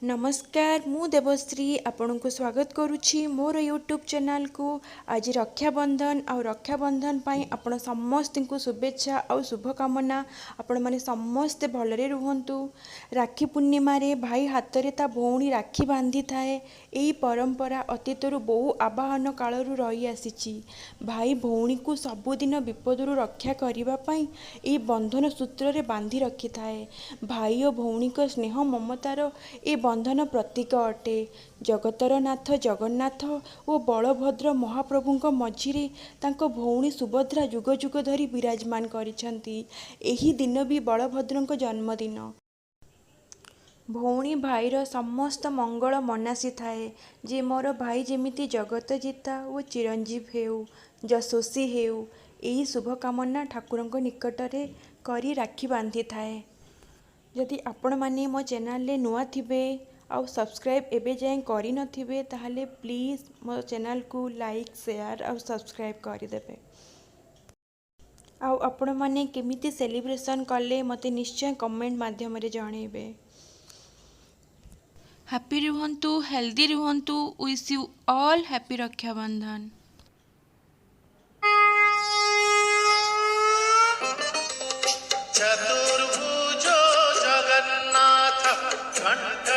नमस्कार मु देबश्री आपण को स्वागत करुछि मोर यूट्यूब चैनल को। आज रक्षाबंधन आ रक्षाबंधन पाई आपण समस्त को शुभेच्छा आ शुभकामना। आपण माने समस्ते भलरे रुहंतु। राखी पूर्णिमा रे भाई हाथ रे ता भौणी राखी बांधी थाए। एही परंपरा अतीतरु बहु आवाहन कालरू रही आसीछि। भाई भौणी को सबुदिन विपदरू रक्षा करिबा पाई एही बंधन सूत्र रे बांधी रखि थाए। भाई और भौणी को स्नेह ममतार ए बंधन प्रतीक अटे। जगतर नाथ जगन्नाथ और बलभद्र महाप्रभु मझिरे तांको भौणी सुभद्रा जुग जुग धरी विराजमान करिछंती। एही दिन भी बलभद्र जन्मदिन। भौणी भाईर समस्त मंगल मनासी थाए जे मोर भाई जेमिति जगत जीता और चिरंजीव हेउ यशस्वी हेउ। एही शुभकामना ठाकुरंक निकटरे करी राखी बांधी थाए। जदि आपण माने मो चैनल ले नुआ थिबे आउ सब्सक्राइब एबे जाए करि नथिबे ताहले प्लीज मो चैनल को लाइक शेयर आउ सब्सक्राइब करि देबे। आउ आपण माने केमिति सेलिब्रेशन कले मते निश्चय कमेंट माध्यम रे जणेबे। हैप्पी रुहंतु, हेल्दी रुहंतु। Wish you all happy Raksha Bandhan. चतुर्भुजो जगन्नाथ कंठ